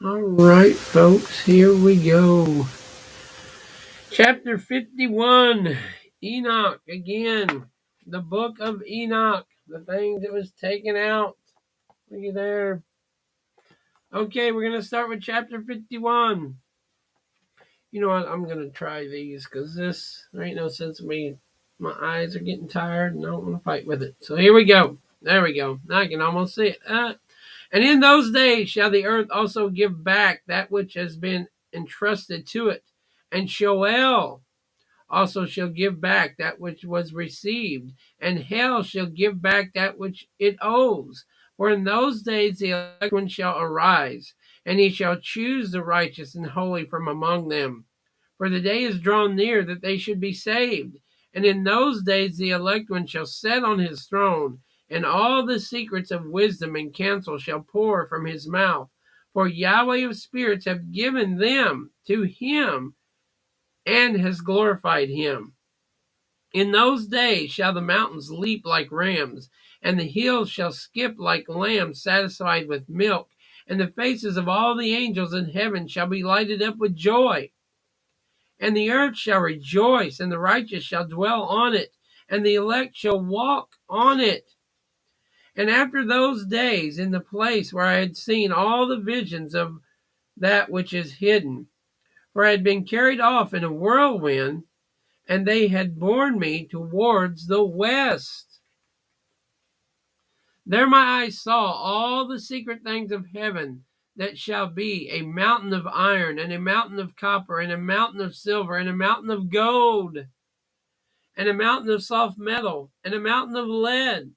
All right, folks, here we go. Chapter 51, Enoch again. The Book of Enoch, the thing that was taken out. Look at there. Okay, we're going to start with chapter 51. You know what? I'm going to try these because there ain't no sense in me. My eyes are getting tired and I don't want to fight with it. So here we go. There we go. Now I can almost see it. And in those days shall the earth also give back that which has been entrusted to it. And Sheol also shall give back that which was received. And hell shall give back that which it owes. For in those days the elect one shall arise, and he shall choose the righteous and holy from among them. For the day is drawn near that they should be saved. And in those days the elect one shall sit on his throne, and all the secrets of wisdom and counsel shall pour from his mouth. For Yahweh of spirits hath given them to him, and has glorified him. In those days shall the mountains leap like rams, and the hills shall skip like lambs satisfied with milk, and the faces of all the angels in heaven shall be lighted up with joy. And the earth shall rejoice, and the righteous shall dwell on it, and the elect shall walk on it. And after those days, in the place where I had seen all the visions of that which is hidden, for I had been carried off in a whirlwind, and they had borne me towards the west. There my eyes saw all the secret things of heaven that shall be, a mountain of iron, and a mountain of copper, and a mountain of silver, and a mountain of gold, and a mountain of soft metal, and a mountain of lead.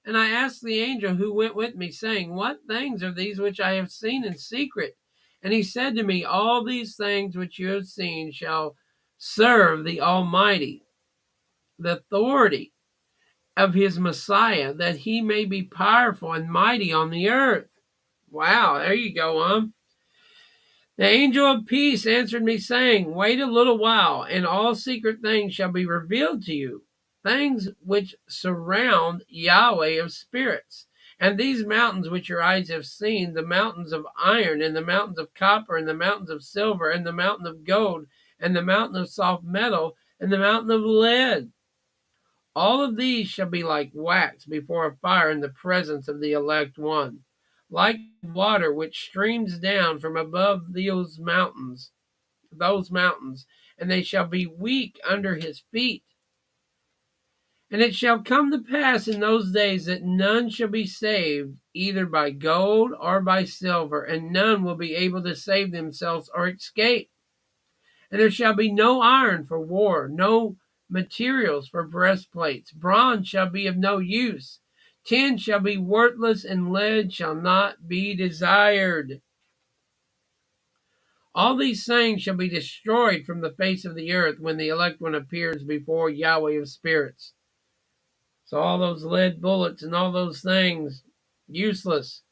And I asked the angel who went with me, saying, What things are these which I have seen in secret? And he said to me, All these things which you have seen shall serve the Almighty, the authority of his Messiah, that he may be powerful and mighty on the earth. Wow, there you go, The angel of peace answered me, saying, Wait a little while, and all secret things shall be revealed to you, things which surround Yahweh of spirits. And these mountains which your eyes have seen, the mountains of iron, and the mountains of copper, and the mountains of silver, and the mountain of gold, and the mountain of soft metal, and the mountain of lead, all of these shall be like wax before a fire in the presence of the elect one, like water which streams down from above those mountains, and they shall be weak under his feet. And it shall come to pass in those days that none shall be saved, either by gold or by silver, and none will be able to save themselves or escape. And there shall be no iron for war, no materials for breastplates. Bronze shall be of no use. Tin shall be worthless, and lead shall not be desired. All these things shall be destroyed from the face of the earth when the elect one appears before Yahweh of spirits. So all those lead bullets and all those things, useless.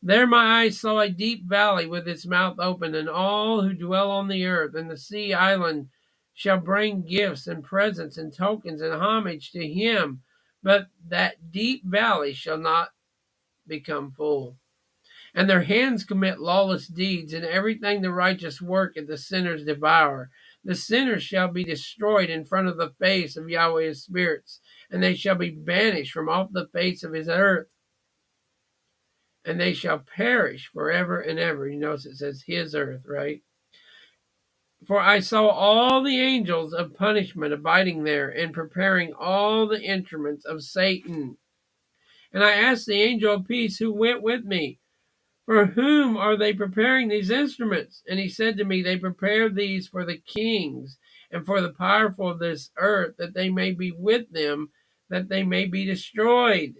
There my eyes saw a deep valley with its mouth open, and all who dwell on the earth and the sea island shall bring gifts and presents and tokens and homage to him, but that deep valley shall not become full. And their hands commit lawless deeds, and everything the righteous work and the sinners devour. The sinners shall be destroyed in front of the face of Yahweh's spirits, and they shall be banished from off the face of his earth, and they shall perish forever and ever. You notice it says his earth, right? For I saw all the angels of punishment abiding there, and preparing all the instruments of Satan. And I asked the angel of peace who went with me, For whom are they preparing these instruments? And he said to me, They prepare these for the kings and for the powerful of this earth, that they may be with them, that they may be destroyed.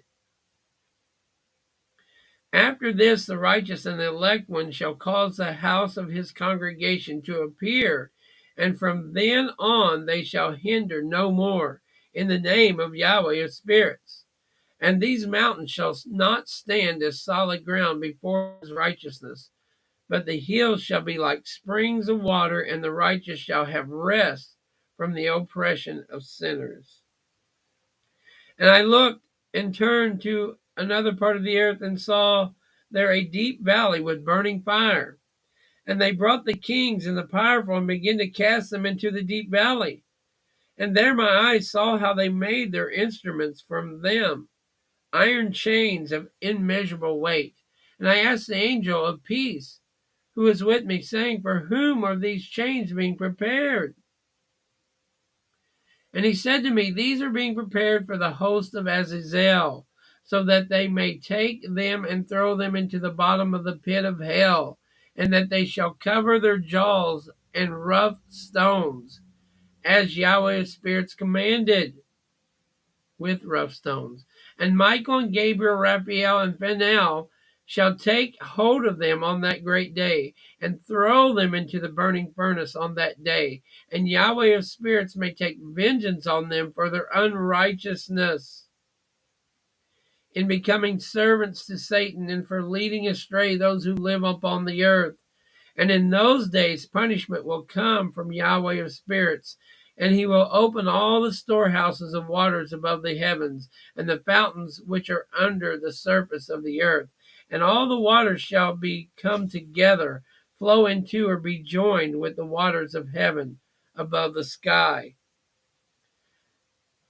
After this, the righteous and the elect one shall cause the house of his congregation to appear, and from then on they shall hinder no more, in the name of Yahweh of spirits. And these mountains shall not stand as solid ground before his righteousness, but the hills shall be like springs of water, and the righteous shall have rest from the oppression of sinners. And I looked and turned to another part of the earth, and saw there a deep valley with burning fire. And they brought the kings and the powerful and began to cast them into the deep valley. And there my eyes saw how they made their instruments from them, iron chains of immeasurable weight. And I asked the angel of peace who was with me, saying, For whom are these chains being prepared? And he said to me, These are being prepared for the host of Azazel, so that they may take them and throw them into the bottom of the pit of hell, and that they shall cover their jaws and rough stones, as Yahweh of spirits commanded, with rough stones. And Michael and Gabriel, Raphael and Phanuel shall take hold of them on that great day, and throw them into the burning furnace on that day. And Yahweh of spirits may take vengeance on them for their unrighteousness in becoming servants to Satan, and for leading astray those who live upon the earth. And in those days punishment will come from Yahweh of spirits, and he will open all the storehouses of waters above the heavens, and the fountains which are under the surface of the earth. And all the waters shall be come together, flow into or be joined with the waters of heaven above the sky.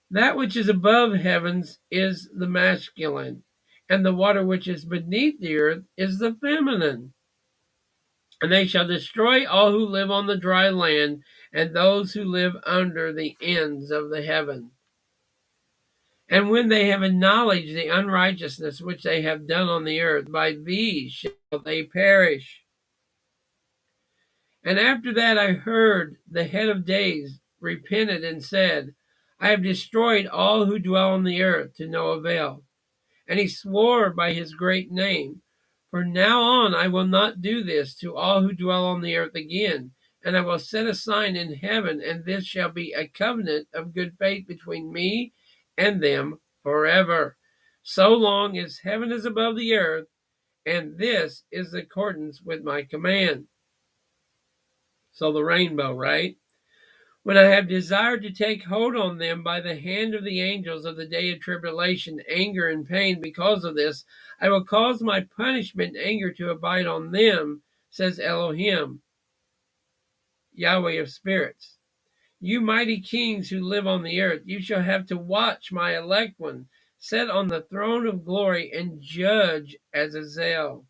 That which is above heavens is the masculine, and the water which is beneath the earth is the feminine. And they shall destroy all who live on the dry land, and those who live under the ends of the heaven. And when they have acknowledged the unrighteousness which they have done on the earth, by these shall they perish. And after that I heard the head of days repented and said, I have destroyed all who dwell on the earth to no avail. And he swore by his great name, From now on I will not do this to all who dwell on the earth again, and I will set a sign in heaven, and this shall be a covenant of good faith between me and them forever, so long as heaven is above the earth, and this is in accordance with my command. So the rainbow, right? When I have desired to take hold on them by the hand of the angels of the day of tribulation, anger, and pain because of this, I will cause my punishment and anger to abide on them, says Elohim, Yahweh of spirits. You mighty kings who live on the earth, you shall have to watch my elect one, set on the throne of glory, and judge Azazel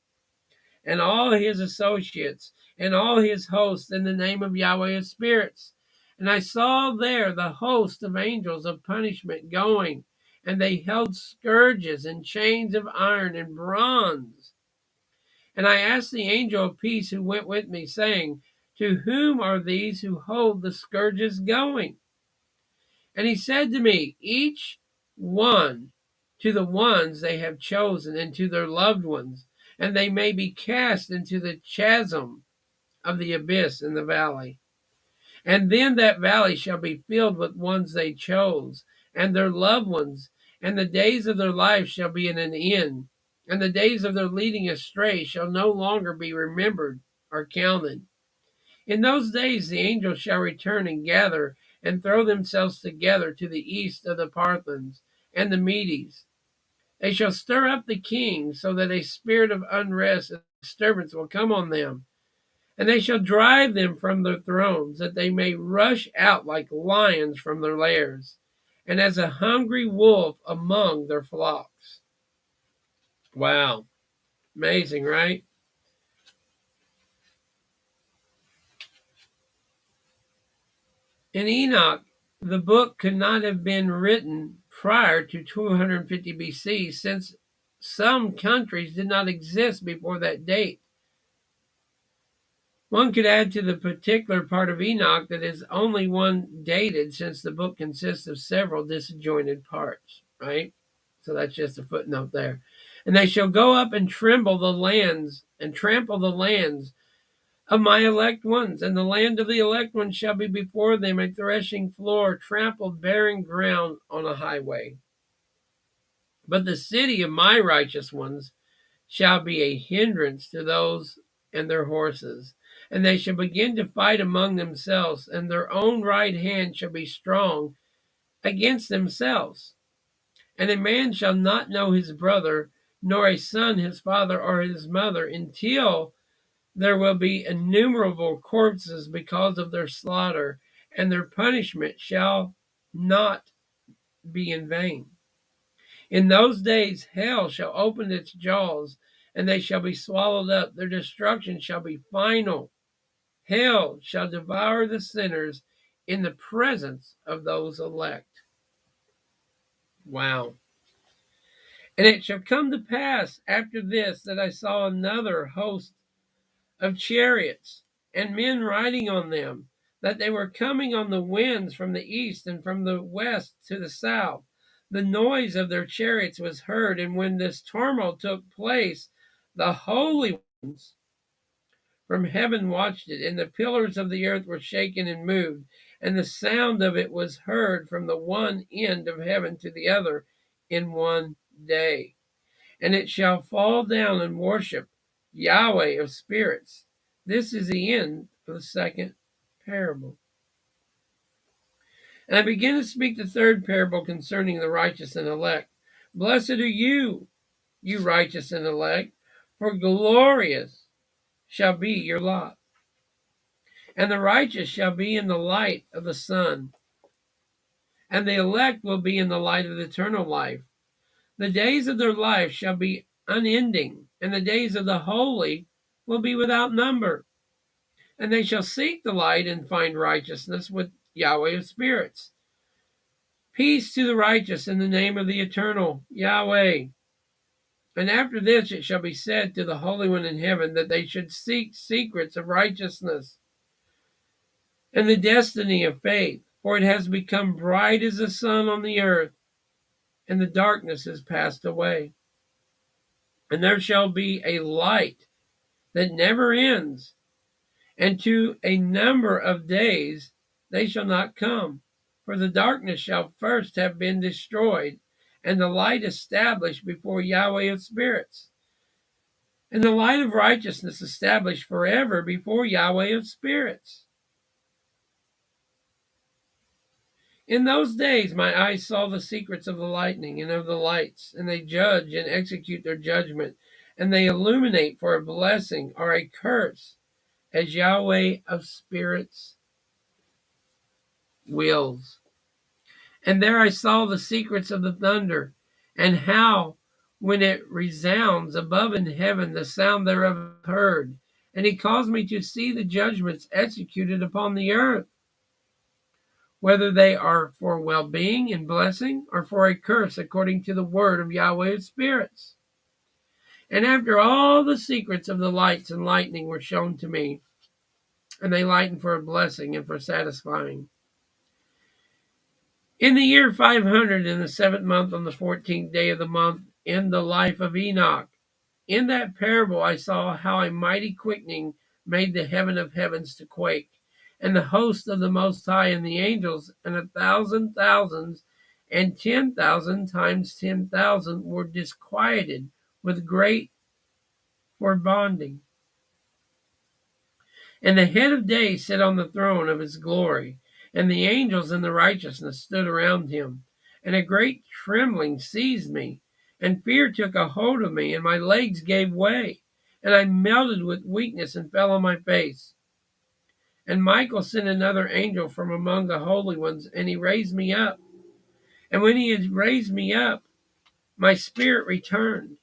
and all his associates, and all his hosts in the name of Yahweh of spirits. And I saw there the host of angels of punishment going, and they held scourges and chains of iron and bronze. And I asked the angel of peace who went with me, saying, To whom are these who hold the scourges going? And he said to me, Each one to the ones they have chosen, and to their loved ones, and they may be cast into the chasm of the abyss in the valley. And then that valley shall be filled with ones they chose, and their loved ones, and the days of their life shall be in an end, and the days of their leading astray shall no longer be remembered or counted. In those days the angels shall return and gather and throw themselves together to the east of the Parthians and the Medes. They shall stir up the kings, so that a spirit of unrest and disturbance will come on them. And they shall drive them from their thrones, that they may rush out like lions from their lairs, and as a hungry wolf among their flocks. Wow. Amazing, right? In Enoch, the book could not have been written prior to 250 BC, since some countries did not exist before that date. One could add to the particular part of Enoch that is only one dated, since the book consists of several disjointed parts, right? So that's just a footnote there. And they shall go up and trample the lands of my elect ones, and the land of the elect ones shall be before them a threshing floor, trampled barren ground on a highway. But the city of my righteous ones shall be a hindrance to those and their horses, and they shall begin to fight among themselves, and their own right hand shall be strong against themselves. And a man shall not know his brother, nor a son his father or his mother, until There will be innumerable corpses because of their slaughter, and their punishment shall not be in vain. In those days hell shall open its jaws, and they shall be swallowed up. Their destruction shall be final. Hell shall devour the sinners in the presence of those elect. Wow. And it shall come to pass after this that I saw another host of chariots and men riding on them, that they were coming on the winds from the east and from the west to the south. The noise of their chariots was heard, and when this turmoil took place, the holy ones from heaven watched it, and the pillars of the earth were shaken and moved, and the sound of it was heard from the one end of heaven to the other in one day. And it shall fall down and worship Yahweh of spirits. This is the end of the second parable. And I begin to speak the third parable concerning the righteous and elect. Blessed are you, you righteous and elect, for glorious shall be your lot. And the righteous shall be in the light of the sun, and the elect will be in the light of eternal life. The days of their life shall be unending, and the days of the holy will be without number. And they shall seek the light and find righteousness with Yahweh of spirits. Peace to the righteous in the name of the eternal Yahweh. And after this it shall be said to the Holy One in heaven that they should seek secrets of righteousness and the destiny of faith, for it has become bright as the sun on the earth, and the darkness has passed away. And there shall be a light that never ends, and to a number of days they shall not come. For the darkness shall first have been destroyed, and the light established before Yahweh of spirits, and the light of righteousness established forever before Yahweh of spirits. In those days my eyes saw the secrets of the lightning and of the lights, and they judge and execute their judgment, and they illuminate for a blessing or a curse, as Yahweh of spirits wills. And there I saw the secrets of the thunder, and how, when it resounds above in heaven, the sound thereof is heard. And he caused me to see the judgments executed upon the earth, whether they are for well-being and blessing, or for a curse, according to the word of Yahweh of spirits. And after all the secrets of the lights and lightning were shown to me, and they lighten for a blessing and for satisfying. In the year 500, in the 7th month, on the 14th day of the month, in the life of Enoch, in that parable I saw how a mighty quickening made the heaven of heavens to quake, and the host of the Most High and the angels, and 1,000 thousands, and 10,000 times 10,000 were disquieted with great foreboding. And the head of day sat on the throne of his glory, and the angels in the righteousness stood around him. And a great trembling seized me, and fear took a hold of me, and my legs gave way, and I melted with weakness and fell on my face. And Michael sent another angel from among the holy ones, and he raised me up. And when he had raised me up, my spirit returned,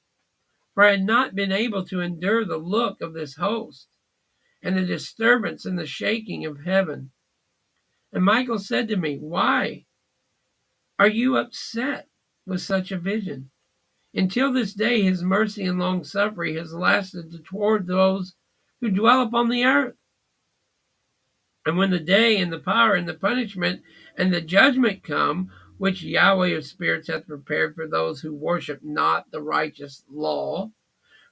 for I had not been able to endure the look of this host, and the disturbance and the shaking of heaven. And Michael said to me, Why are you upset with such a vision? Until this day his mercy and long suffering has lasted toward those who dwell upon the earth. And when the day and the power and the punishment and the judgment come, which Yahweh of spirits hath prepared for those who worship not the righteous law,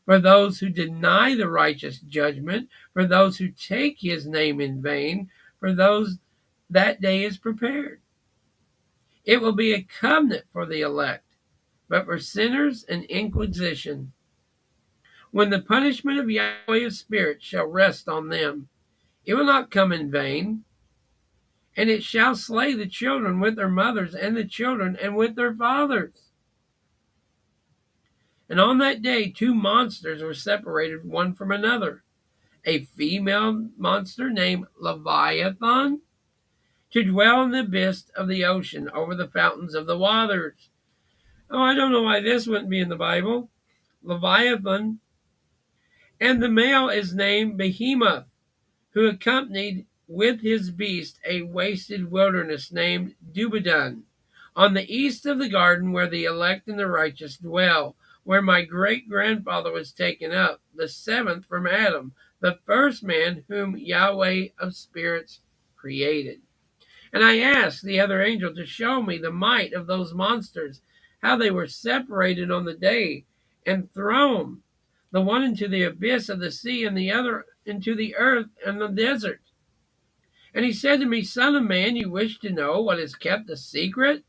for those who deny the righteous judgment, for those who take his name in vain, for those that day is prepared. It will be a covenant for the elect, but for sinners an inquisition, when the punishment of Yahweh of spirits shall rest on them. It will not come in vain, and it shall slay the children with their mothers, and the children and with their fathers. And on that day 2 monsters were separated one from another, a female monster named Leviathan, to dwell in the abyss of the ocean over the fountains of the waters. Oh, I don't know why this wouldn't be in the Bible. Leviathan. And the male is named Behemoth, who accompanied with his beast a wasted wilderness named Dubadon, on the east of the garden where the elect and the righteous dwell, where my great grandfather was taken up, the seventh from Adam, the first man whom Yahweh of spirits created. And I asked the other angel to show me the might of those monsters, how they were separated on the day and thrown, the one into the abyss of the sea and the other into the earth and the desert. And he said to me, Son of man, you wish to know what is kept a secret?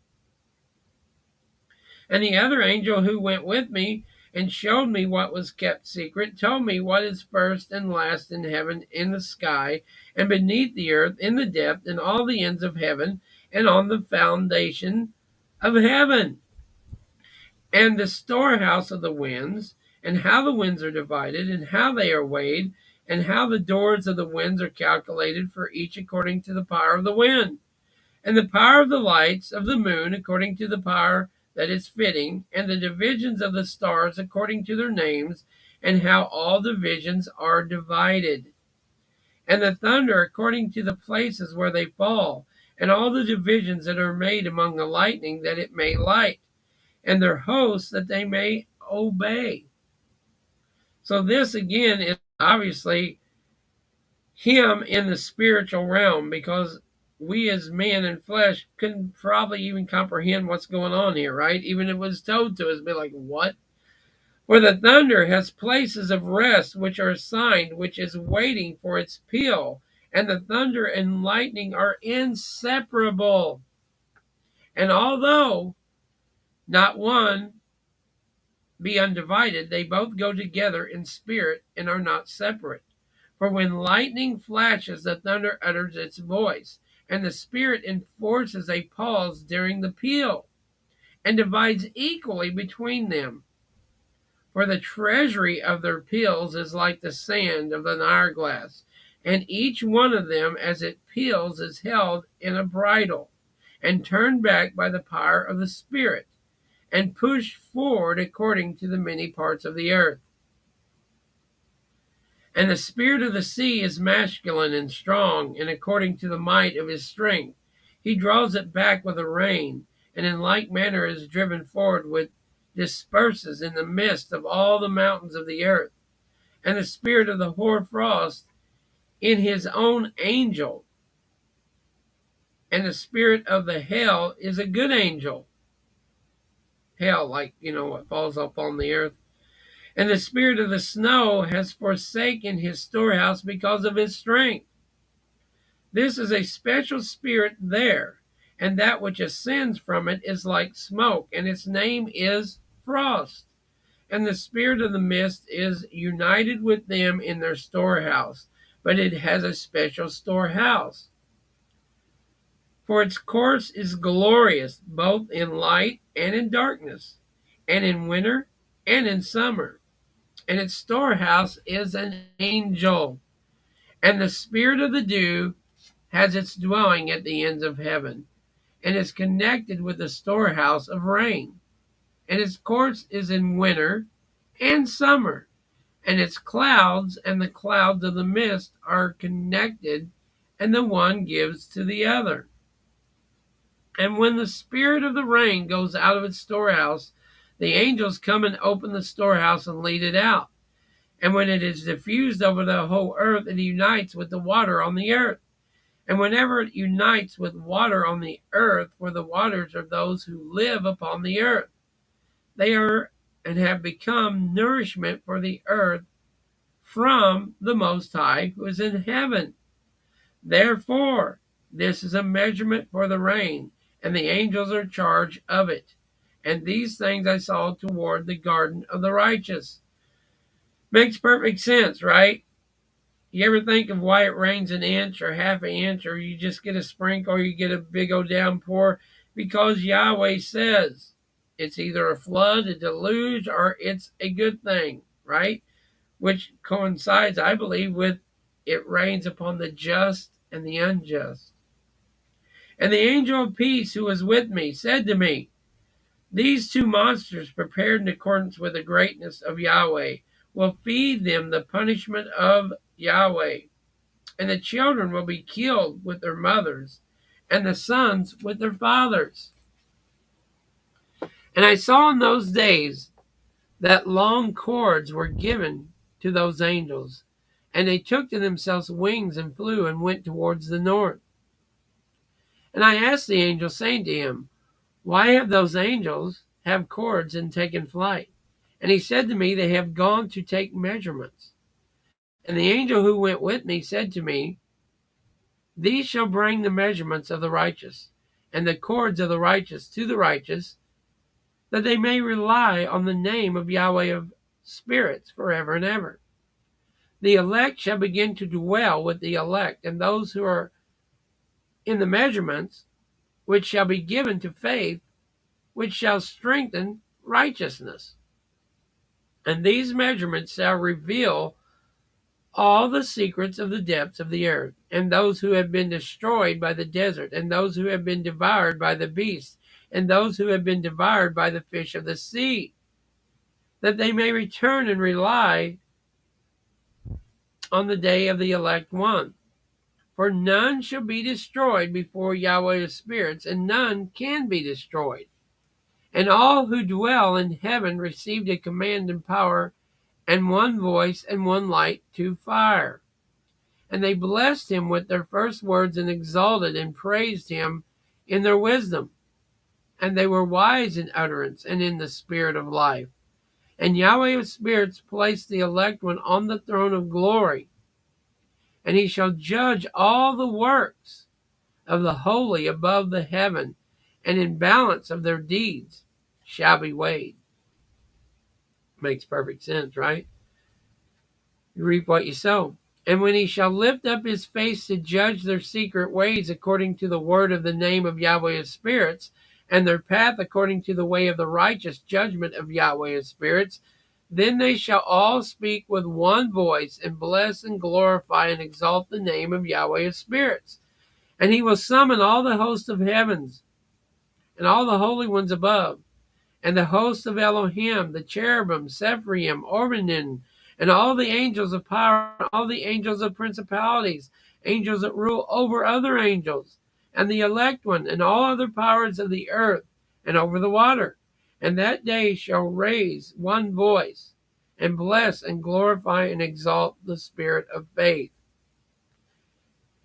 And the other angel who went with me and showed me what was kept secret told me what is first and last in heaven, in the sky, and beneath the earth, in the depth, and all the ends of heaven, and on the foundation of heaven, and the storehouse of the winds, and how the winds are divided, and how they are weighed, and how the doors of the winds are calculated for each according to the power of the wind, and the power of the lights of the moon according to the power that is fitting, and the divisions of the stars according to their names, and how all divisions are divided, and the thunder according to the places where they fall, and all the divisions that are made among the lightning, that it may light, and their hosts that they may obey. So this again is obviously him in the spiritual realm, because we as man and flesh couldn't probably even comprehend what's going on here, right? Even if it was told to us, be like, what? For the thunder has places of rest which are assigned, which is waiting for its peal, and the thunder and lightning are inseparable. And although not one be undivided, they both go together in spirit and are not separate. For when lightning flashes, the thunder utters its voice, and the spirit enforces a pause during the peal, and divides equally between them. For the treasury of their peals is like the sand of an hourglass, and each one of them as it peals is held in a bridle, and turned back by the power of the Spirit, and pushed forward according to the many parts of the earth. And the spirit of the sea is masculine and strong, and according to the might of his strength, he draws it back with a rain, and in like manner is driven forward with disperses in the midst of all the mountains of the earth. And the spirit of the hoarfrost in his own angel, and the spirit of the hell is a good angel. Hell, like, what falls up on the earth. And the spirit of the snow has forsaken his storehouse because of his strength. This is a special spirit there, and that which ascends from it is like smoke, and its name is frost. And the spirit of the mist is united with them in their storehouse, but it has a special storehouse. For its course is glorious, both in light and in darkness, and in winter and in summer. And its storehouse is an angel. And the spirit of the dew has its dwelling at the ends of heaven, and is connected with the storehouse of rain. And its course is in winter and summer, and its clouds and the clouds of the mist are connected, and the one gives to the other. And when the spirit of the rain goes out of its storehouse, the angels come and open the storehouse and lead it out. And when it is diffused over the whole earth, it unites with the water on the earth. And whenever it unites with water on the earth, for the waters are those who live upon the earth, they are and have become nourishment for the earth from the Most High who is in heaven. Therefore, this is a measurement for the rain, and the angels are charged of it. And these things I saw toward the garden of the righteous. Makes perfect sense, right? You ever think of why it rains an inch or half an inch, or you just get a sprinkle, or you get a big old downpour? Because Yahweh says it's either a flood, a deluge, or it's a good thing, right? which coincides, I believe, with it rains upon the just and the unjust. And the angel of peace who was with me said to me, these two monsters, prepared in accordance with the greatness of Yahweh, will feed them the punishment of Yahweh. And the children will be killed with their mothers, and the sons with their fathers. And I saw in those days that long cords were given to those angels, and they took to themselves wings and flew and went towards the north. And I asked the angel, saying to him, why have those angels have cords and taken flight? And he said to me, they have gone to take measurements. And the angel who went with me said to me, these shall bring the measurements of the righteous, and the cords of the righteous to the righteous, that they may rely on the name of Yahweh of spirits forever and ever. The elect shall begin to dwell with the elect, and those who are in the measurements, which shall be given to faith, which shall strengthen righteousness. And these measurements shall reveal all the secrets of the depths of the earth, and those who have been destroyed by the desert, and those who have been devoured by the beast, and those who have been devoured by the fish of the sea, that they may return and rely on the day of the elect one. For none shall be destroyed before Yahweh of spirits, and none can be destroyed. And all who dwell in heaven received a command and power, and one voice and one light to fire. And they blessed him with their first words, and exalted and praised him in their wisdom. And they were wise in utterance and in the spirit of life. And Yahweh of spirits placed the elect one on the throne of glory. And he shall judge all the works of the holy above the heaven, and in balance of their deeds shall be weighed. Makes perfect sense, right? You reap what you sow. And when he shall lift up his face to judge their secret ways according to the word of the name of Yahweh of spirits, and their path according to the way of the righteous judgment of Yahweh of spirits, then they shall all speak with one voice, and bless and glorify and exalt the name of Yahweh of spirits. And he will summon all the hosts of heavens, and all the holy ones above, and the hosts of Elohim, the cherubim, Sephirim, Orbanim, and all the angels of power, and all the angels of principalities, angels that rule over other angels, and the elect one, and all other powers of the earth, and over the water. And that day shall raise one voice, and bless and glorify and exalt the spirit of faith,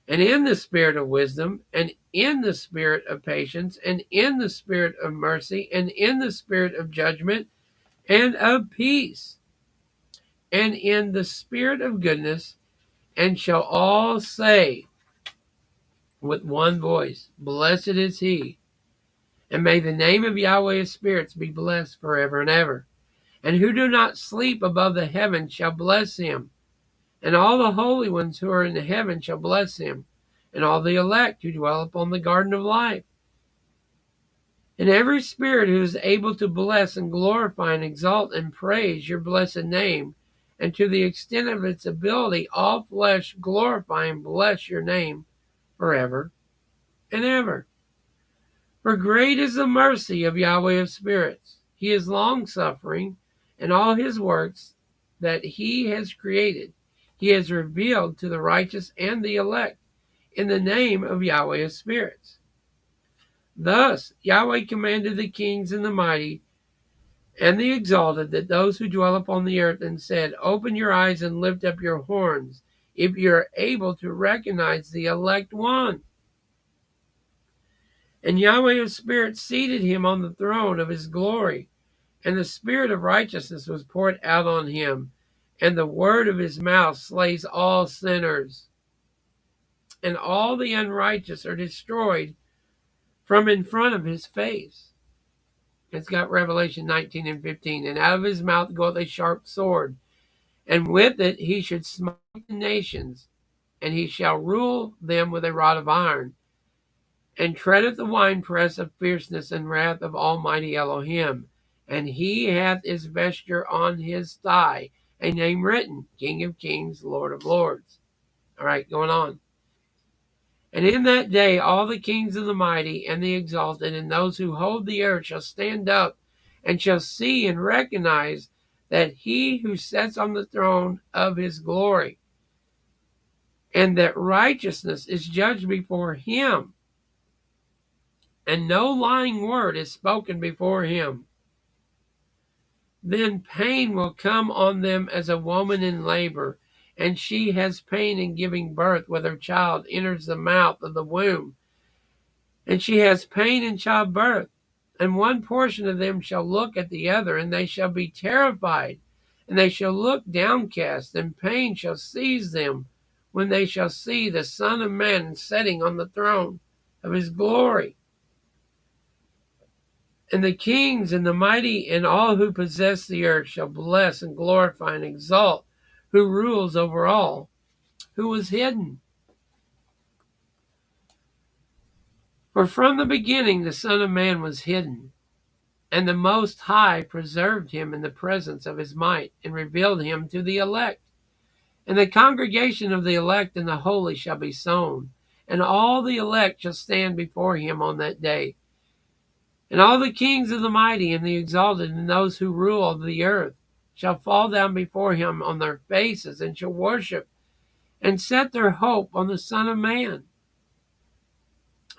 and in the spirit of wisdom, and in the spirit of patience, and in the spirit of mercy, and in the spirit of judgment, and of peace, and in the spirit of goodness, and shall all say with one voice, blessed is he, and may the name of Yahweh of spirits be blessed forever and ever. And who do not sleep above the heavens shall bless him, and all the holy ones who are in the heaven shall bless him, and all the elect who dwell upon the garden of life. And every spirit who is able to bless and glorify and exalt and praise your blessed name, and to the extent of its ability, all flesh glorify and bless your name forever and ever. For great is the mercy of Yahweh of spirits. He is long-suffering, and all his works that he has created, he has revealed to the righteous and the elect in the name of Yahweh of spirits. Thus Yahweh commanded the kings and the mighty and the exalted, that those who dwell upon the earth, and said, open your eyes and lift up your horns, if you are able to recognize the elect one. And Yahweh of spirits seated him on the throne of his glory, and the spirit of righteousness was poured out on him, and the word of his mouth slays all sinners. And all the unrighteous are destroyed from in front of his face. It's got Revelation 19 and 15. And out of his mouth goeth a sharp sword, and with it he should smite the nations, and he shall rule them with a rod of iron, and treadeth the winepress of fierceness and wrath of Almighty Elohim. And he hath his vesture on his thigh, a name written, King of Kings, Lord of Lords. All right, going on. And in that day all the kings of the mighty and the exalted and those who hold the earth shall stand up and shall see and recognize that he who sits on the throne of his glory, and that righteousness is judged before him, and no lying word is spoken before him. Then pain will come on them as a woman in labor, and she has pain in giving birth with her child enters the mouth of the womb, and she has pain in childbirth. And one portion of them shall look at the other, and they shall be terrified, and they shall look downcast, and pain shall seize them when they shall see the Son of Man sitting on the throne of his glory. And the kings and the mighty and all who possess the earth shall bless and glorify and exalt who rules over all, who was hidden. For from the beginning the Son of Man was hidden, and the Most High preserved him in the presence of his might, and revealed him to the elect. And the congregation of the elect and the holy shall be sown, and all the elect shall stand before him on that day. And all the kings of the mighty and the exalted and those who rule over the earth shall fall down before him on their faces, and shall worship, and set their hope on the Son of Man,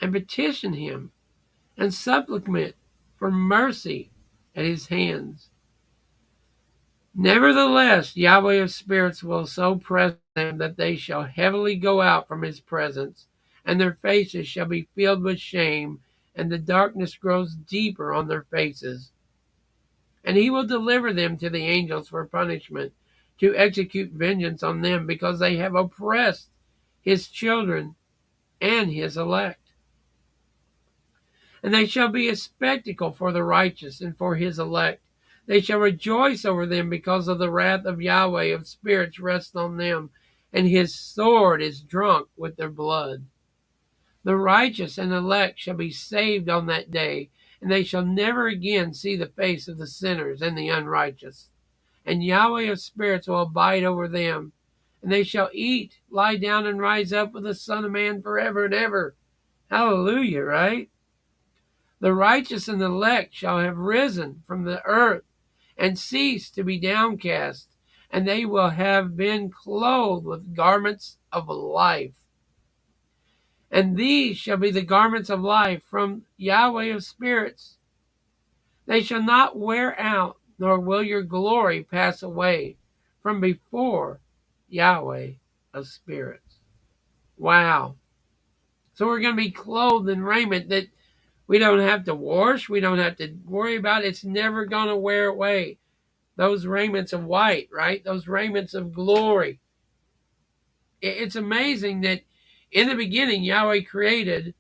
and petition him, and supplicate for mercy at his hands. Nevertheless, Yahweh of spirits will so press them that they shall heavily go out from his presence, and their faces shall be filled with shame, and the darkness grows deeper on their faces. And he will deliver them to the angels for punishment, to execute vengeance on them, because they have oppressed his children and his elect. And they shall be a spectacle for the righteous and for his elect. They shall rejoice over them, because of the wrath of Yahweh of spirits rests on them, and his sword is drunk with their blood. The righteous and elect shall be saved on that day, and they shall never again see the face of the sinners and the unrighteous. And Yahweh of spirits will abide over them, and they shall eat, lie down, and rise up with the Son of Man forever and ever. Hallelujah, right? The righteous and the elect shall have risen from the earth, and cease to be downcast, and they will have been clothed with garments of life. And these shall be the garments of life from Yahweh of spirits. They shall not wear out, nor will your glory pass away from before Yahweh of spirits. Wow. So we're going to be clothed in raiment that we don't have to wash. We don't have to worry about. It's never going to wear away. Those raiments of white, right? Those raiments of glory. It's amazing that in the beginning, Yahweh created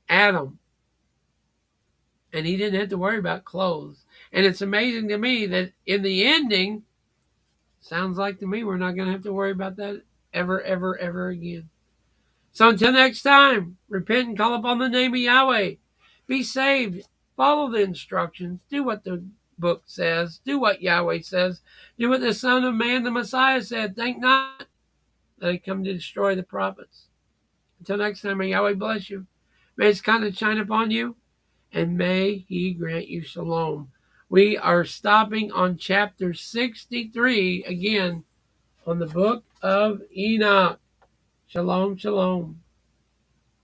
Adam, and he didn't have to worry about clothes. And it's amazing to me that in the ending, sounds like to me we're not going to have to worry about that ever, ever, ever again. So until next time, repent and call upon the name of Yahweh. Be saved. Follow the instructions. Do what the book says. Do what Yahweh says. Do what the Son of Man, the Messiah, said. Think not that he come to destroy the prophets. Until next time, may Yahweh bless you. May his kindness shine upon you, and may he grant you shalom. We are stopping on chapter 63 again on the book of Enoch. Shalom, shalom.